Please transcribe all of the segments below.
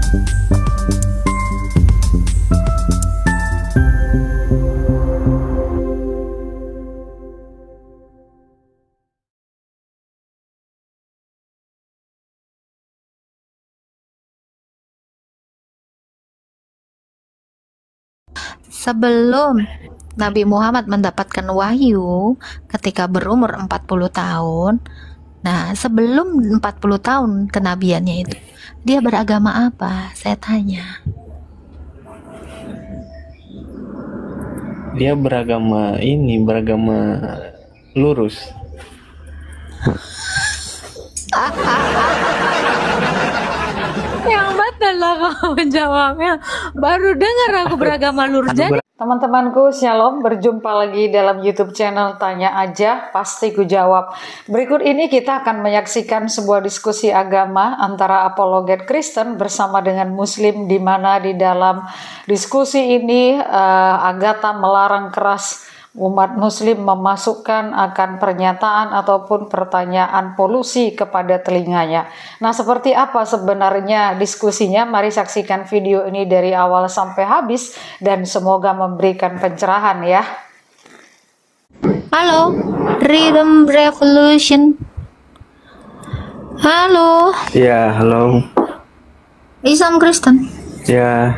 Sebelum Nabi Muhammad mendapatkan wahyu ketika berumur 40 tahun. Nah, sebelum 40 tahun kenabiannya itu, dia beragama apa? Saya tanya. Dia beragama lurus. Yang betul lah kamu menjawabnya. Baru dengar aku beragama lurus. Jadi teman-temanku, shalom, berjumpa lagi dalam YouTube channel Tanya Aja, Pasti Ku Jawab. Berikut ini kita akan menyaksikan sebuah diskusi agama antara apologet Kristen bersama dengan Muslim, di mana di dalam diskusi ini Agatha melarang keras umat Muslim memasukkan akan pernyataan ataupun pertanyaan polusi kepada telinganya. Nah, seperti apa sebenarnya diskusinya? Mari saksikan video ini dari awal sampai habis dan semoga memberikan pencerahan ya. halo, Freedom Revolution. Halo, Ya, halo. Islam Kristen. Ya,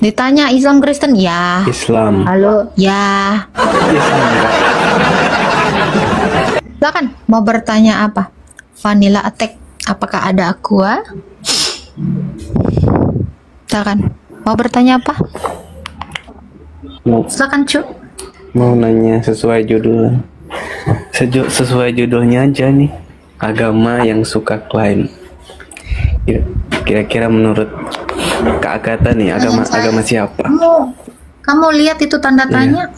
Ditanya Islam Kristen, ya. Islam. Halo, ya. Islam. Silakan, mau bertanya apa? Vanilla Attack, apakah ada aqua? Silakan, mau bertanya apa? Silakan, Cuk. Mau nanya sesuai judul. Sesuai judulnya aja nih. Agama yang suka klaim. Kira-kira menurut Kak Agatha nih, agama siapa? Kamu lihat itu tanda tanya?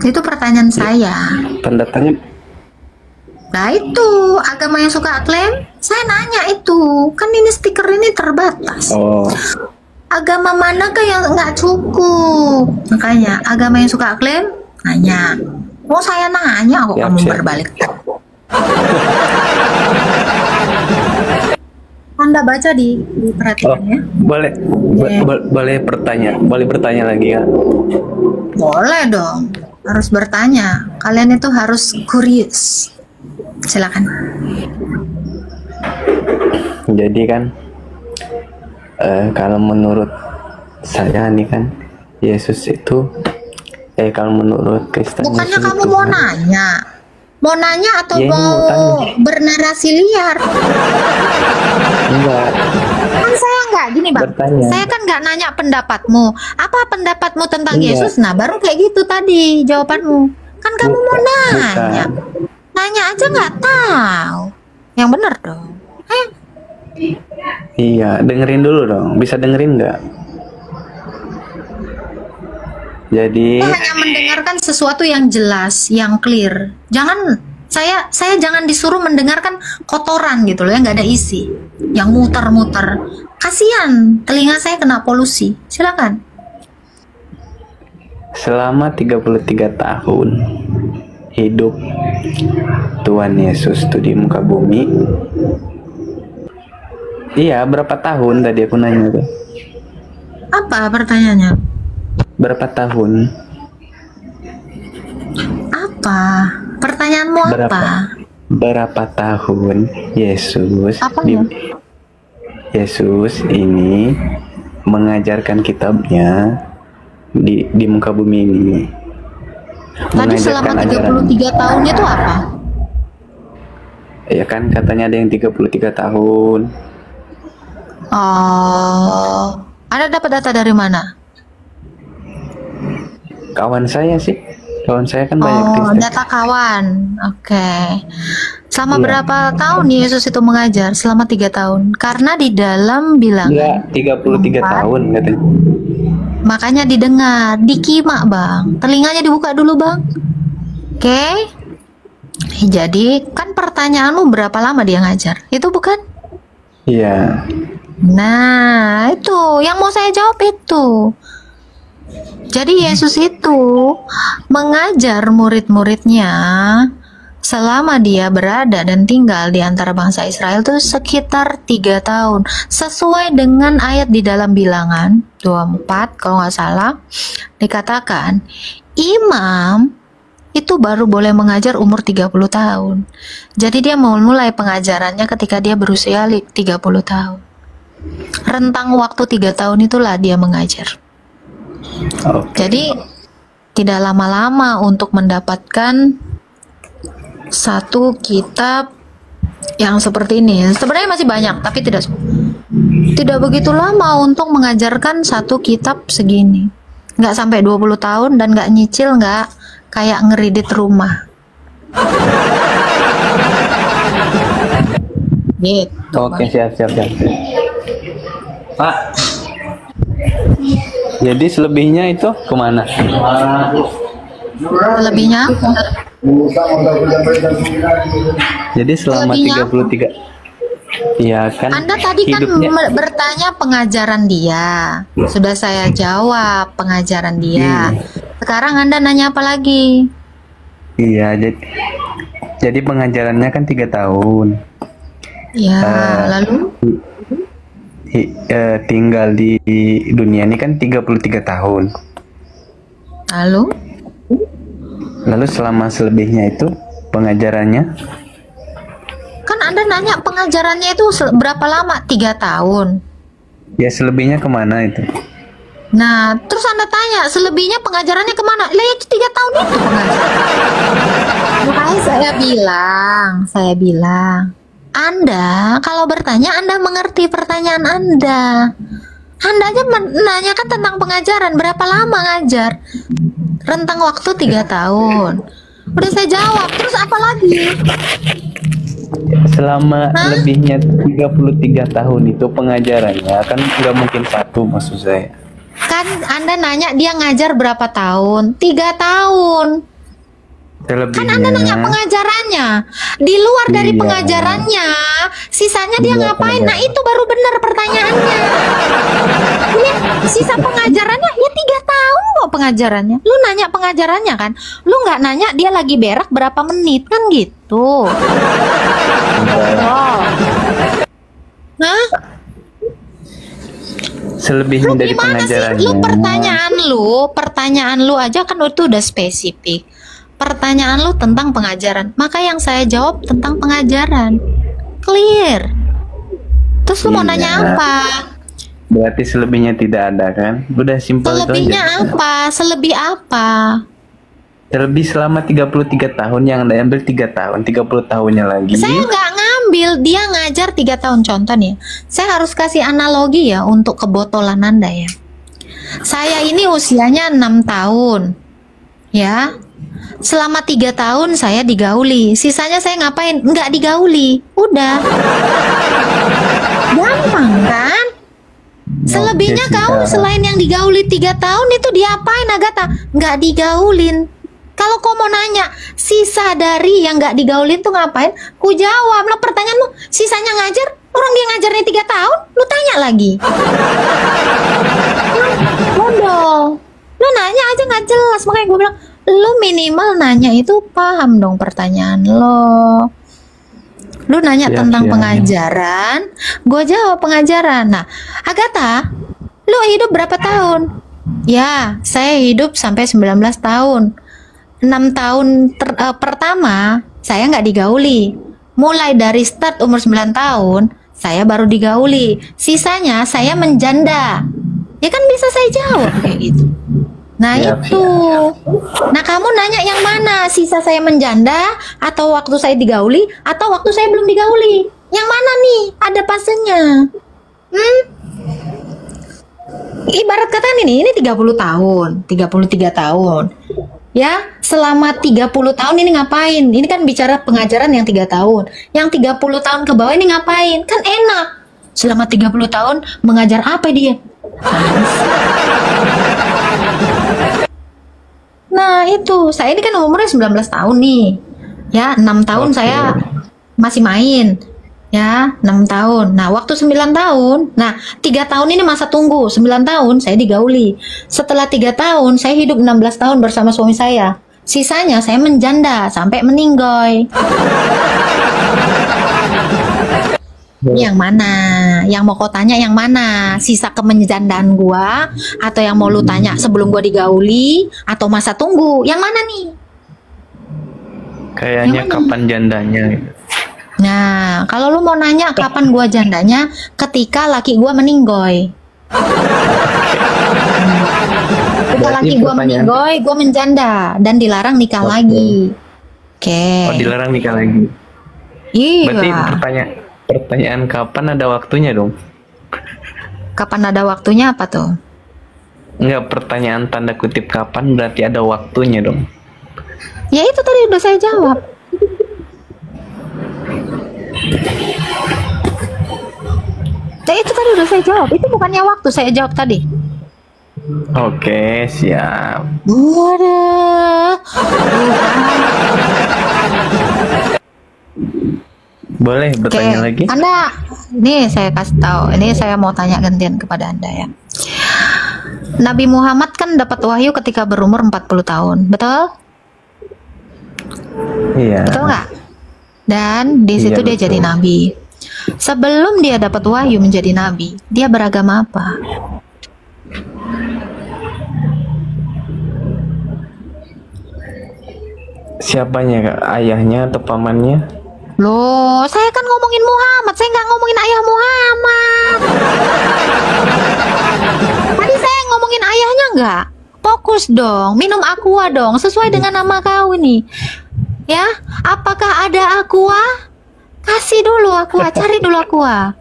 Itu pertanyaan saya. Tanda tanya. Nah, itu agama yang suka klaim. Saya nanya itu, kan ini stiker ini terbatas. Oh, Agama manakah yang nggak cukup? Makanya agama yang suka klaim, nanya. Oh, saya nanya kok, kamu siap. berbalik. Anda baca perhatikan ya. boleh bertanya lagi ya? Boleh dong, harus bertanya. Kalian itu harus curious. Silakan. Jadi kan, kalau menurut saya nih kan, Yesus itu, kalau menurut Kristen, Bukannya Yesus kamu itu mau kan, nanya? Mau nanya atau Ya, mau mau bernarasi liar? enggak Kan saya nggak gini bang, bertanya. saya kan nggak nanya pendapatmu. Apa pendapatmu tentang Iya. Yesus? Nah baru kayak gitu tadi jawabanmu. Kan kamu mau nanya, nanya aja nggak tahu. Yang bener dong. Iya, dengerin dulu dong. Bisa dengerin nggak? Jadi, Saya hanya mendengarkan sesuatu yang jelas, yang clear. Jangan saya jangan disuruh mendengarkan kotoran gitu loh, yang nggak ada isi, yang muter-muter. Kasihan, telinga saya kena polusi. Silakan. selama 33 tahun hidup Tuhan Yesus tuh di muka bumi. Iya, berapa tahun tadi aku nanya tuh? Apa pertanyaannya? Berapa tahun? Apa? Pertanyaanmu apa? Berapa tahun Yesus Apanya? Yesus ini mengajarkan kitabnya di muka bumi ini? Tadi selama 33 tahun itu apa? Ya kan katanya ada yang 33 tahun. Oh, Anda dapat data dari mana? Kawan saya kan banyak Oh, Kristen. data kawan. Oke. Selama Iya. berapa tahun Yesus itu mengajar? Selama 3 tahun. Karena di dalam bilangan Enggak, 33 tahun katanya. makanya didengar, dikimak bang. Telinganya dibuka dulu bang. Oke. Jadi kan pertanyaanmu berapa lama dia ngajar? Itu bukan? Iya. Nah, itu yang mau saya jawab itu. Jadi Yesus itu mengajar murid-muridnya selama dia berada dan tinggal di antara bangsa Israel itu sekitar 3 tahun. Sesuai dengan ayat di dalam Bilangan 24 kalau nggak salah, dikatakan imam itu baru boleh mengajar umur 30 tahun. Jadi dia mau mulai pengajarannya ketika dia berusia 30 tahun. Rentang waktu 3 tahun itulah dia mengajar. Jadi tidak lama-lama untuk mendapatkan satu kitab yang seperti ini. Sebenarnya masih banyak, tapi tidak begitu lama untuk mengajarkan satu kitab segini. Nggak sampai 20 tahun dan nggak nyicil, nggak kayak ngeredit rumah. Gitu. Oke, siap. Pak, jadi selebihnya itu kemana? Lebihnya apa? Jadi selama Selebihnya 33, ya kan Anda tadi kan hidupnya. bertanya pengajaran dia. Sudah saya jawab pengajaran dia. Sekarang Anda nanya apa lagi? Iya, jadi pengajarannya kan 3 tahun. Ya, lalu Tinggal di dunia ini kan 33 tahun. Lalu selama selebihnya itu pengajarannya? kan Anda nanya pengajarannya itu berapa lama? 3 tahun. Ya selebihnya kemana itu? Nah, terus Anda tanya selebihnya pengajarannya kemana? Lah itu 3 tahun itu pengajaran. Makanya saya bilang, Anda kalau bertanya Anda mengerti pertanyaan Anda. Anda aja menanyakan tentang pengajaran, berapa lama ngajar? Rentang waktu 3 tahun. Udah saya jawab, terus apa lagi? Selama lebihnya 33 tahun itu pengajarannya kan nggak mungkin satu, maksud saya. Kan Anda nanya dia ngajar berapa tahun? 3 tahun. Kan Anda nanya pengajarannya. Di luar dari Iya. pengajarannya, sisanya dia Iya, ngapain? pengajaran. Nah itu baru benar pertanyaannya. Ini sisa pengajarannya ya 3 tahun kok pengajarannya. Lu nanya pengajarannya kan? Lu nggak nanya dia lagi berak berapa menit kan gitu. Oh. Nah, Selebihnya lu dari gimana sih? pengajarannya. Lu pertanyaan lu aja kan itu udah spesifik. Pertanyaan lu tentang pengajaran, maka yang saya jawab tentang pengajaran. Clear. Terus lu mau Iya. nanya apa? Berarti selebihnya tidak ada kan? Udah simpel itu Selebihnya aja. apa? Selebih apa? Terlebih selama 33 tahun yang Anda ambil 3 tahun, 30 tahunnya lagi. Saya nggak ngambil, dia ngajar 3 tahun contoh nih. Saya harus kasih analogi ya untuk kebotolan Anda ya. Saya ini usianya 6 tahun. Ya. Selama 3 tahun saya digauli. Sisanya saya ngapain? Nggak digauli. Udah. Gampang kan? Selebihnya kau selain yang digauli 3 tahun itu diapain Agatha? Nggak digaulin. Kalau kau mau nanya sisa dari yang nggak digaulin tuh ngapain? Ku jawab lah pertanyaanmu. Sisanya ngajar, orang dia ngajarnya 3 tahun, lu tanya lagi. Bodoh. Lu nanya aja nggak jelas, makanya gue bilang lu minimal nanya itu paham dong pertanyaan lo. Lu nanya Siap, tentang siap. pengajaran, gue jawab pengajaran. Nah, Agatha, lu hidup berapa tahun? Ya, saya hidup sampai 19 tahun. 6 tahun pertama, saya nggak digauli. Mulai dari start umur 9 tahun, saya baru digauli. Sisanya saya menjanda. Ya kan bisa saya jawab kayak gitu. Nah Siap, itu. Nah kamu nanya yang mana? Sisa saya menjanda atau waktu saya digauli atau waktu saya belum digauli? Yang mana nih? Ada pasenya. Ibarat kata ini 30 tahun, 33 tahun. Ya, selama 30 tahun ini ngapain? Ini kan bicara pengajaran yang 3 tahun. Yang 30 tahun ke bawah ini ngapain? Kan enak. Selama 30 tahun mengajar apa dia? Nah itu, saya ini kan umurnya 19 tahun nih. Ya, 6 tahun saya masih main. Ya, 6 tahun. Nah, waktu 9 tahun. Nah, 3 tahun ini masa tunggu. 9 tahun saya digauli. Setelah 3 tahun, saya hidup 16 tahun bersama suami saya. Sisanya saya menjanda sampai meninggoy. Yang mana? Yang mau kau tanya yang mana? Sisa kemenjandaan gua atau yang mau lu tanya sebelum gua digauli atau masa tunggu? Yang mana nih? Kayaknya Yang mana? kapan jandanya gitu. Nah, kalau lu mau nanya kapan gua jandanya, ketika laki gua meninggoy. Ketika Berarti laki gua pertanyaan- meninggoy, gua menjanda dan dilarang nikah Oke. lagi. Oke. Oh, dilarang nikah lagi. Berarti Iya. pertanyaan kapan ada waktunya dong? Kapan ada waktunya apa tuh? Enggak, pertanyaan tanda kutip kapan berarti ada waktunya dong. Ya itu tadi udah saya jawab. Ya itu tadi udah saya jawab. Itu bukannya waktu saya jawab tadi. Oke, siap. Waduh. Boleh Oke, bertanya lagi? Anda, ini saya kasih tahu. Ini saya mau tanya gantian kepada Anda ya. Nabi Muhammad kan dapat wahyu ketika berumur 40 tahun, betul? Iya. Betul nggak? Dan di Iya, situ dia betul. jadi nabi. Sebelum dia dapat wahyu menjadi nabi, dia beragama apa? Siapanya, Kak? Ayahnya atau pamannya? Loh, saya kan ngomongin Muhammad, saya nggak ngomongin ayah Muhammad. Tadi saya ngomongin ayahnya nggak? Fokus dong, minum aqua dong, sesuai dengan nama kau ini. Ya, apakah ada aqua? Kasih dulu aqua, cari dulu aqua.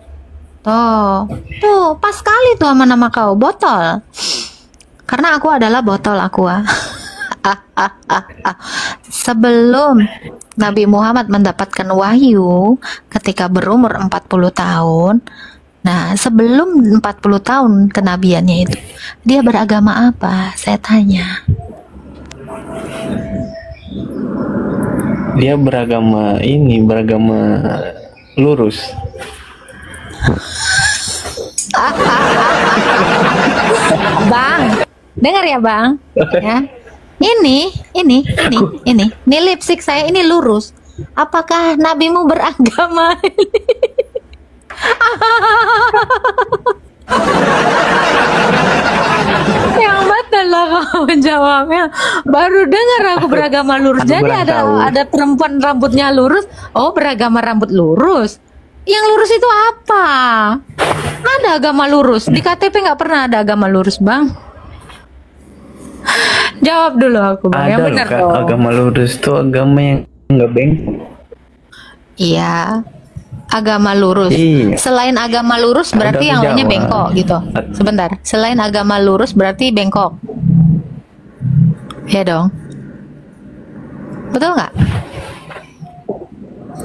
Tuh, pas sekali tuh sama nama kau, botol. Karena aku adalah botol aqua. Sebelum Nabi Muhammad mendapatkan wahyu ketika berumur 40 tahun. Nah, sebelum 40 tahun kenabiannya itu, dia beragama apa? Saya tanya. Dia beragama lurus. Bang, dengar ya, Bang. Ya. Ini lipstick saya ini lurus. Apakah nabimu beragama? Yang betul lah kamu jawabnya. Baru dengar aku beragama lurus. Aku Jadi kurang tahu. ada perempuan rambutnya lurus. Oh, beragama rambut lurus. Yang lurus itu apa? Ada agama lurus. Di KTP nggak pernah ada agama lurus, Bang. Jawab dulu aku, Bang. Yang Ada loh, benar Kak, dong. agama lurus tuh agama yang nggak bengkok. Iya. Agama lurus. Iya. Selain agama lurus berarti Ada yang lainnya Jawa. bengkok gitu. Sebentar. Selain agama lurus berarti bengkok. Ya dong. Betul nggak?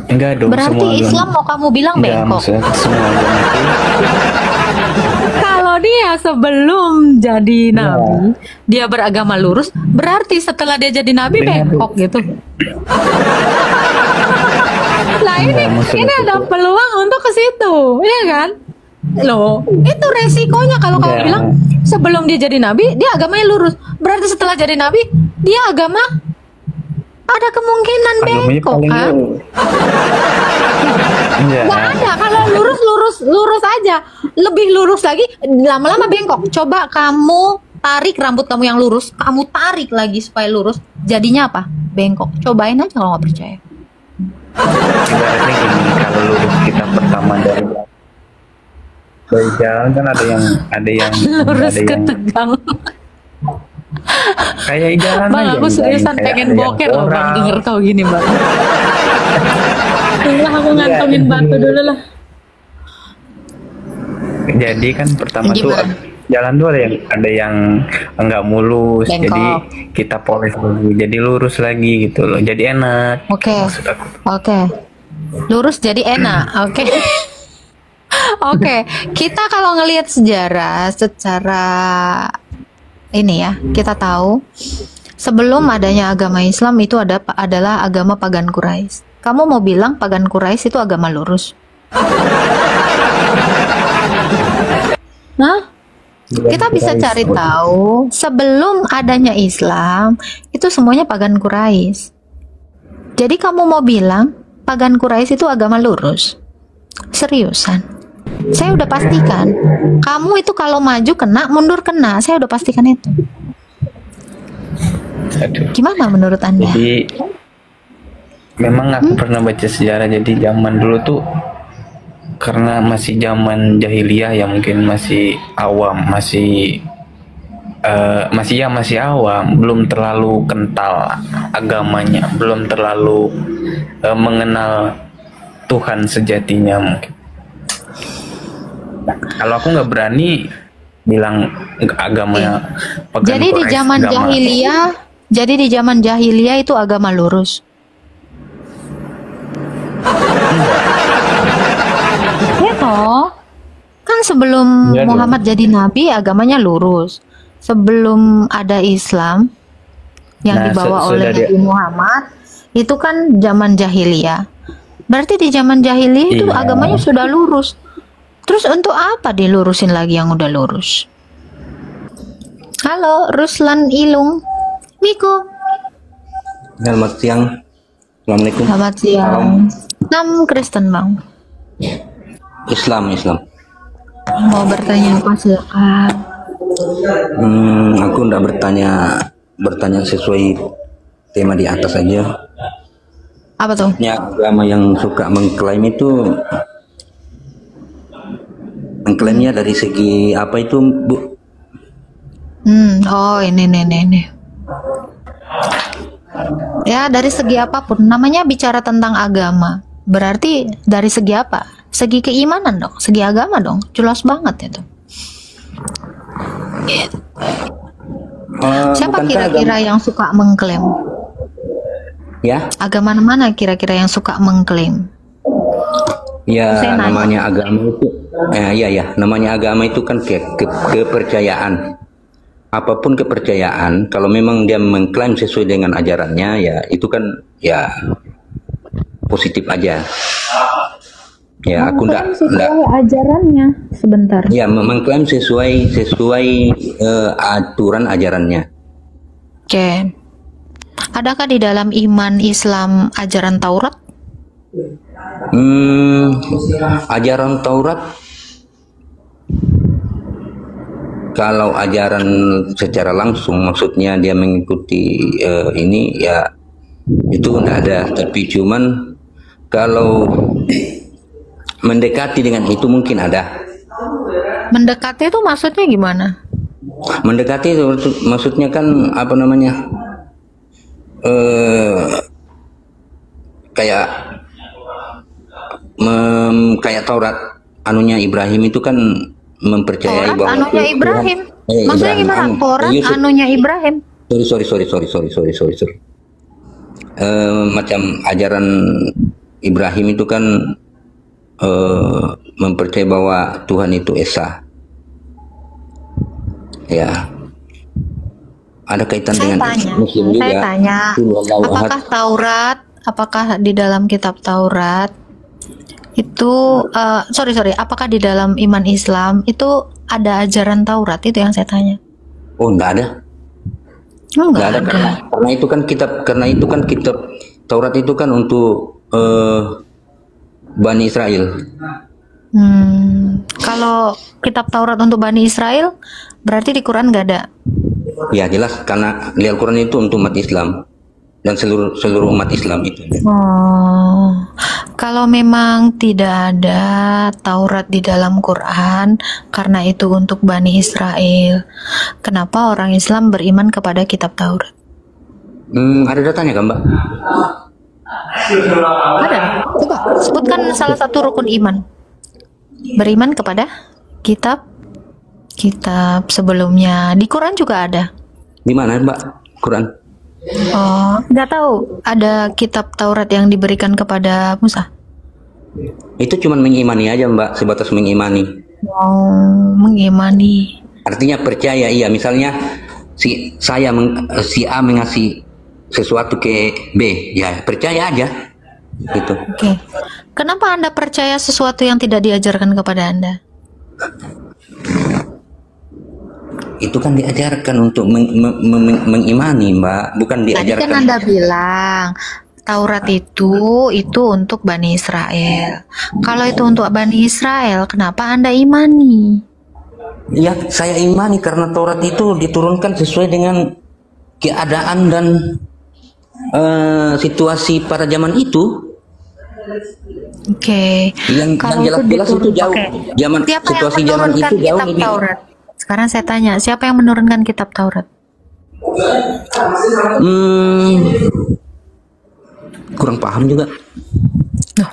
Enggak dong, Berarti semua agama. Islam mau kamu bilang Enggak, bengkok. maksudnya semua agama itu Kalau dia sebelum jadi nabi, dia beragama lurus, berarti setelah dia jadi nabi Dengan- bengkok gitu. Nah Enggak, maksud ini aku ada tuh- peluang untuk ke situ, ya kan? Loh, itu resikonya kalau kamu Enggak. bilang sebelum dia jadi nabi, dia agamanya lurus. Berarti setelah jadi nabi, dia agama ada kemungkinan agamanya bengkok paling kan? lurus. Enggak. Nggak ada, kalau lurus aja, lebih lurus lagi, lama-lama bengkok. Coba kamu tarik rambut kamu yang lurus, kamu tarik lagi supaya lurus, jadinya apa? Bengkok. Cobain aja kalau nggak percaya. Ibaratnya gini, kalau lurus kita pertama dari jalan kan ada yang Lurus ada ke yang tegang. kayak jalan Bang, aja. aku seriusan kayak pengen ada yang boker loh, Bang, orang. denger kau gini, Bang. Tunggulah aku ngantongin batu dulu lah. Jadi kan pertama tuh Gimana? jalan tuh ada yang enggak mulus, Bengkok. jadi kita poles lagi, jadi lurus lagi gitu loh, jadi enak. Oke. Maksud aku. Oke. Lurus jadi enak. Oke. Oke, kita kalau ngelihat sejarah secara ini ya, kita tahu sebelum adanya agama Islam itu adalah agama pagan Quraisy. Kamu mau bilang pagan Quraisy itu agama lurus? Hah? Kita bisa cari tahu sebelum adanya Islam itu semuanya pagan Quraisy. Jadi kamu mau bilang pagan Quraisy itu agama lurus? Seriusan? Saya udah pastikan. Kamu itu kalau maju kena, mundur kena. Saya udah pastikan itu. Aduh. Gimana menurut Anda? Jadi memang aku pernah baca sejarah, jadi zaman dulu tuh karena masih zaman jahiliyah ya, mungkin masih awam, masih awam, belum terlalu kental agamanya, belum terlalu mengenal Tuhan sejatinya mungkin. Kalau aku nggak berani bilang agamanya pagan Jadi di Quraisy, zaman agama. jahiliyah, jadi di zaman jahiliyah itu agama lurus. Ya toh, kan sebelum Iya dong. Muhammad jadi nabi agamanya lurus. Sebelum ada Islam yang Nah, dibawa sudah oleh dia- Nabi Muhammad, itu kan zaman jahiliyah. Berarti di zaman jahiliyah itu Iya. agamanya sudah lurus. Terus untuk apa dilurusin lagi yang udah lurus? Halo, Ruslan Ilung. Miko. Selamat siang. Assalamualaikum. Selamat siang. Nam Kristen, Bang. Islam. Mau bertanya apa silakan. Aku enggak bertanya sesuai tema di atas aja. Apa tuh? Ya, agama yang suka mengklaim itu mengklaimnya dari segi apa itu, Bu? Oh ini. Ya dari segi apapun, namanya bicara tentang agama. Berarti dari segi apa? Segi keimanan dong, segi agama dong. Jelas banget itu. Siapa Bukankah kira-kira yang suka mengklaim? Ya, Agama mana kira-kira yang suka mengklaim? ya Saya nanya. namanya agama itu, namanya agama itu kan kepercayaan. Apapun kepercayaan, kalau memang dia mengklaim sesuai dengan ajarannya, ya itu kan ya positif aja. Ya, aku enggak ajarannya sebentar. ya mengklaim sesuai aturan ajarannya. Oke. Adakah di dalam iman Islam ajaran Taurat? Ajaran Taurat, kalau ajaran secara langsung maksudnya dia mengikuti ini ya itu enggak ada, tapi cuman kalau mendekati dengan itu mungkin ada. Mendekati itu maksudnya gimana? Mendekati itu maksudnya kan apa namanya, kayak kayak Taurat anunya Ibrahim itu kan mempercayai Taurat bahwa anunya Tuhan- Ibrahim. Maksudnya Ibrahim, gimana? Taurat Yusuf. anunya Ibrahim. Sorry. Macam ajaran Ibrahim itu kan mempercayai bahwa Tuhan itu esa. Ya. Ada kaitan Saya dengan tanya, Muslim juga. saya tanya, Qul huwallahu ahad. apakah Taurat, apakah di dalam kitab Taurat itu, apakah di dalam iman Islam itu ada ajaran Taurat? Itu yang saya tanya. Oh, enggak ada. Oh, Enggak enggak ada ada. karena itu kan kitab Taurat itu kan untuk Bani Israel. Kalau kitab Taurat untuk Bani Israel, berarti di Quran nggak ada. Ya jelas, karena di Al-Quran itu untuk umat Islam dan seluruh umat Islam itu. Oh, kalau memang tidak ada Taurat di dalam Quran, karena itu untuk Bani Israel, kenapa orang Islam beriman kepada kitab Taurat? Ada datanya kan, Mbak? Ada? Coba sebutkan salah satu rukun iman. Beriman kepada kitab sebelumnya. Di Quran juga ada. Di mana, Mbak? Quran? Oh, nggak tahu ada kitab Taurat yang diberikan kepada Musa. Itu cuma mengimani aja, Mbak, sebatas mengimani. Oh, mengimani. Artinya percaya, iya. Misalnya si A mengasih sesuatu ke B, ya percaya aja. Gitu. Oke. Kenapa Anda percaya sesuatu yang tidak diajarkan kepada Anda? itu kan diajarkan untuk mengimani, Mbak, bukan Tadi kan diajarkan. Anda bilang Taurat itu untuk Bani Israel. Kalau itu untuk Bani Israel, kenapa Anda imani? Ya, saya imani karena Taurat itu diturunkan sesuai dengan keadaan dan situasi pada zaman itu. Oke. Yang Kalau jelas-jelas itu jauh. Oke. Zaman Siapa yang situasi zaman menurunkan itu jauh kitab lebih. Taurat? Sekarang saya tanya, siapa yang menurunkan kitab Taurat? Kurang paham juga. Loh,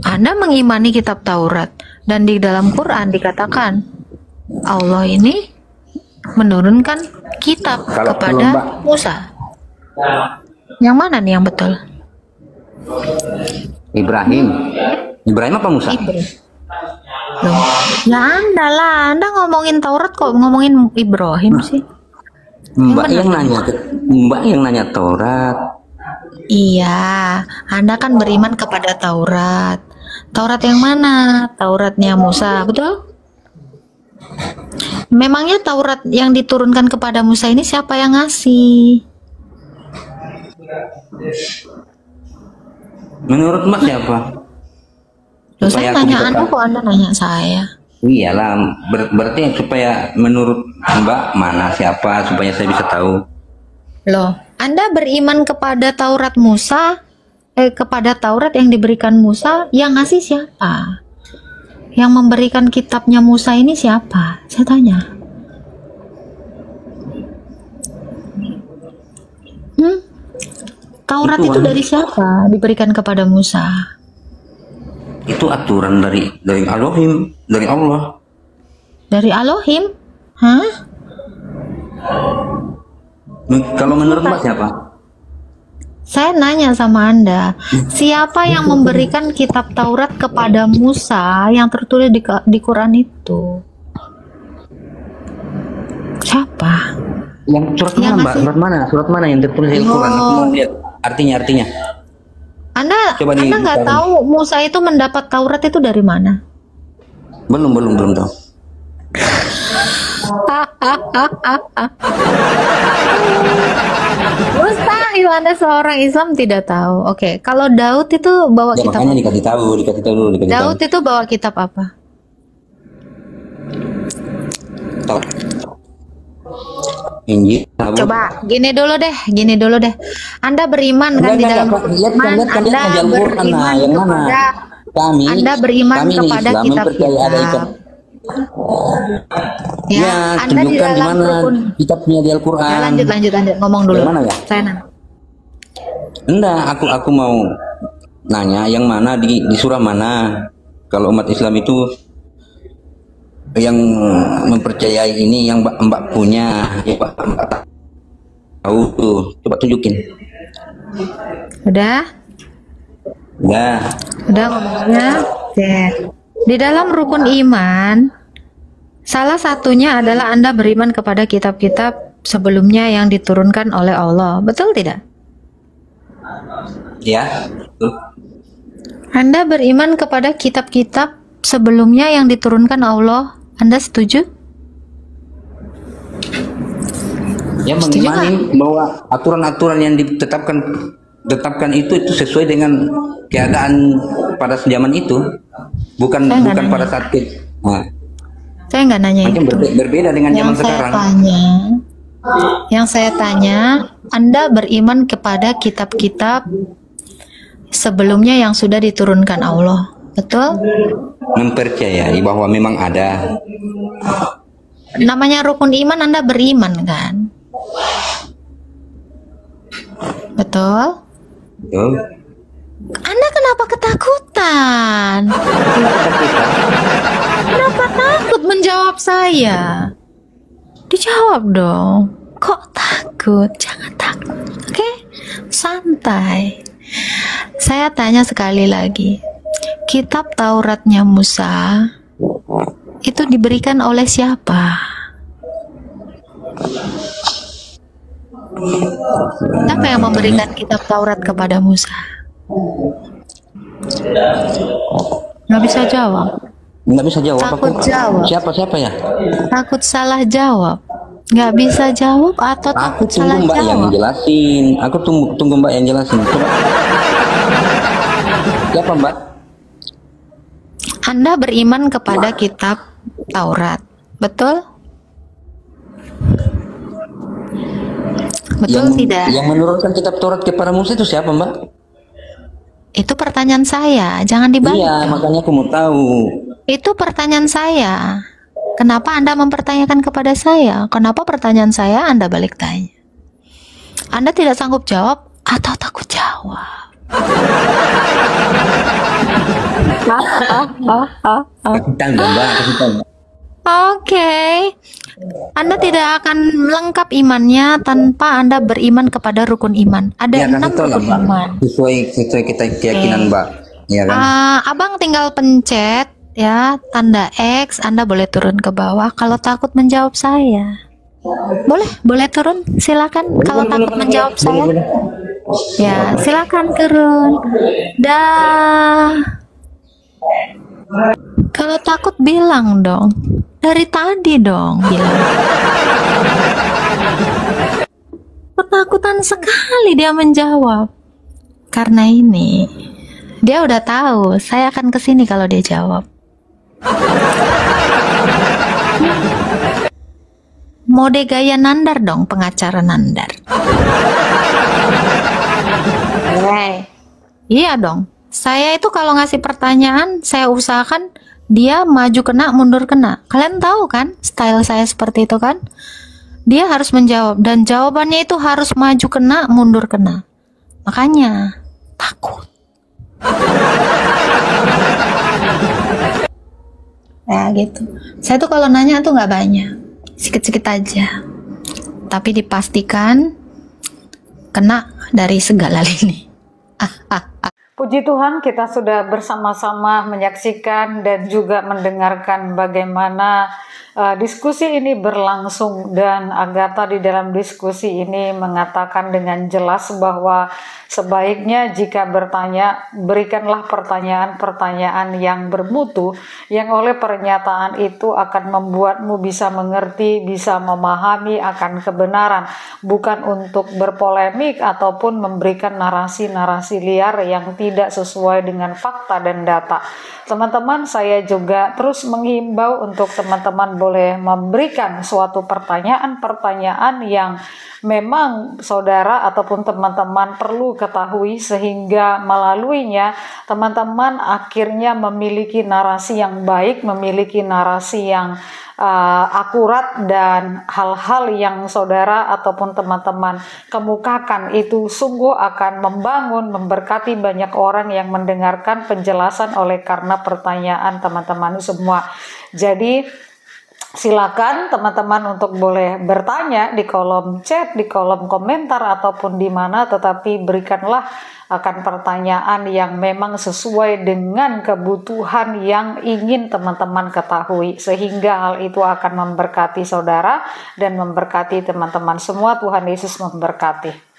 Anda mengimani kitab Taurat dan di dalam Quran dikatakan Allah ini menurunkan kitab Kalau kepada Mbak, Musa. Yang mana nih yang betul? Ibrahim apa Musa? Loh, ya Anda lah, Anda ngomongin Taurat kok ngomongin Ibrahim sih? Mbak yang nanya Taurat. Iya, Anda kan beriman kepada Taurat. Taurat yang mana? Tauratnya Musa, betul? Memangnya Taurat yang diturunkan kepada Musa ini siapa yang ngasih? Menurut Mbak siapa? Loh, Supaya saya aku tanya bisa Anda tahu. kok Anda nanya saya? Iyalah, berarti supaya menurut Mbak mana siapa supaya saya bisa tahu. Loh, Anda beriman kepada Taurat Musa, kepada Taurat yang diberikan Musa, yang ngasih siapa? Yang memberikan kitabnya Musa ini siapa? Saya tanya. Taurat itu dari siapa? Diberikan kepada Musa. Itu aturan dari Elohim, dari Allah. Dari Elohim? Hah? Kalau menurut Mbak siapa? Saya nanya sama Anda, siapa yang memberikan kitab Taurat kepada Musa yang tertulis di Quran itu? Siapa? Yang surat Yang mana, Mbak? ngasih- Surat mana yang tertulis di Quran? Aku mau lihat artinya. Anda Coba Anda nggak dicari. tahu Musa itu mendapat Taurat itu dari mana? Belum tahu. Mustahil Anda seorang Islam tidak tahu. Oke, kalau Daud itu bawa Ya kitab makanya apa? dikasih tahu dulu. Daud itu bawa kitab apa? Tahu. Injil. Coba gini dulu deh. Anda beriman kan di dalam Lihat kan Anda aja Al-Quran beriman yang mana? kepada Anda beriman kami ini kepada Islam mempercayai ada kitab-kitab. ikat. Ya, Ya, Anda di tunjukkan di dalam mana rukun. kitabnya di Al-Quran. Ya, lanjut ngomong dulu. Yang mana ya? Saya nanya. Enggak, aku mau nanya yang mana di surah mana? Kalau umat Islam itu yang mempercayai ini yang Mbak punya, yang Mbak tahu tuh, coba tunjukin. Udah ngomongnya. Oke. Di dalam rukun iman, salah satunya adalah Anda beriman kepada kitab-kitab sebelumnya yang diturunkan oleh Allah. Betul tidak? Ya, tuh. Anda beriman kepada kitab-kitab sebelumnya yang diturunkan Allah. Anda setuju? Ya, Setuju mengimani bahwa aturan-aturan yang ditetapkan itu sesuai dengan keadaan pada zaman itu, bukan Saya nggak pada nanya. saat nah, Saya nggak nanya mungkin itu. berbeda dengan zaman sekarang. Yang saya tanya, Anda beriman kepada kitab-kitab sebelumnya yang sudah diturunkan Allah. Betul? Mempercayai bahwa memang ada. Namanya rukun iman, Anda beriman kan? Betul? Betul. Anda kenapa ketakutan? Kenapa takut menjawab saya? Dijawab dong. Kok takut? Jangan takut. Oke? Santai. Saya tanya sekali lagi. Kitab Tauratnya Musa itu diberikan oleh siapa? Siapa yang memberikan kitab Taurat kepada Musa? Nggak bisa jawab. Nggak bisa jawab Takut aku. jawab. Siapa ya? Takut salah jawab. Nggak bisa jawab atau Aku takut salah tunggu Mbak yang jawab? jelasin. Aku tunggu Mbak yang jelasin. Coba. Siapa Mbak? Anda beriman kepada kitab Taurat, betul? Betul tidak? Yang menurunkan kitab Taurat kepada Musa itu siapa Mbak? Itu pertanyaan saya, jangan dibalik Iya, dong. makanya aku mau tahu. Itu pertanyaan saya. Kenapa Anda mempertanyakan kepada saya? Kenapa pertanyaan saya Anda balik tanya? Anda tidak sanggup jawab atau takut jawab? Kasih tahu dong, Mbak, kasih tahu. Oke. Anda tidak akan lengkap imannya tanpa Anda beriman kepada rukun iman. Ada Ya, kasih 6 tahu lah, rukun Mbak. iman. Sesuai kita keyakinan Mbak. Ya kan? Abang tinggal pencet ya tanda X, Anda boleh turun ke bawah kalau takut menjawab saya. Boleh turun, silakan. Kalau takut menjawab saya, ya silakan turun. Dah. Kalau takut bilang dong. Dari tadi dong bilang. Ketakutan sekali dia menjawab. Karena ini dia udah tahu saya akan kesini kalau dia jawab. Mode gaya Nandar dong, pengacara Nandar. Iya dong. Saya itu kalau ngasih pertanyaan, saya usahakan dia maju kena, mundur kena. Kalian tahu kan, style saya seperti itu kan? Dia harus menjawab dan jawabannya itu harus maju kena, mundur kena. Makanya takut. Ya gitu. Saya tuh kalau nanya tuh nggak banyak, sikit-sikit aja. Tapi dipastikan kena dari segala lini. Puji Tuhan, kita sudah bersama-sama menyaksikan dan juga mendengarkan bagaimana diskusi ini berlangsung, dan Agatha di dalam diskusi ini mengatakan dengan jelas bahwa sebaiknya jika bertanya, berikanlah pertanyaan-pertanyaan yang bermutu, yang oleh pernyataan itu akan membuatmu bisa mengerti, bisa memahami akan kebenaran, bukan untuk berpolemik ataupun memberikan narasi-narasi liar yang tidak sesuai dengan fakta dan data. Teman-teman, saya juga terus menghimbau untuk teman-teman boleh memberikan suatu pertanyaan-pertanyaan yang memang saudara ataupun teman-teman perlu ketahui, sehingga melaluinya teman-teman akhirnya memiliki narasi yang baik, memiliki narasi yang akurat, dan hal-hal yang saudara ataupun teman-teman kemukakan itu sungguh akan membangun, memberkati banyak orang yang mendengarkan penjelasan oleh karena pertanyaan teman-teman semua. Jadi silakan teman-teman untuk boleh bertanya di kolom chat, di kolom komentar ataupun di mana, tetapi berikanlah akan pertanyaan yang memang sesuai dengan kebutuhan yang ingin teman-teman ketahui, sehingga hal itu akan memberkati saudara dan memberkati teman-teman semua. Tuhan Yesus memberkati.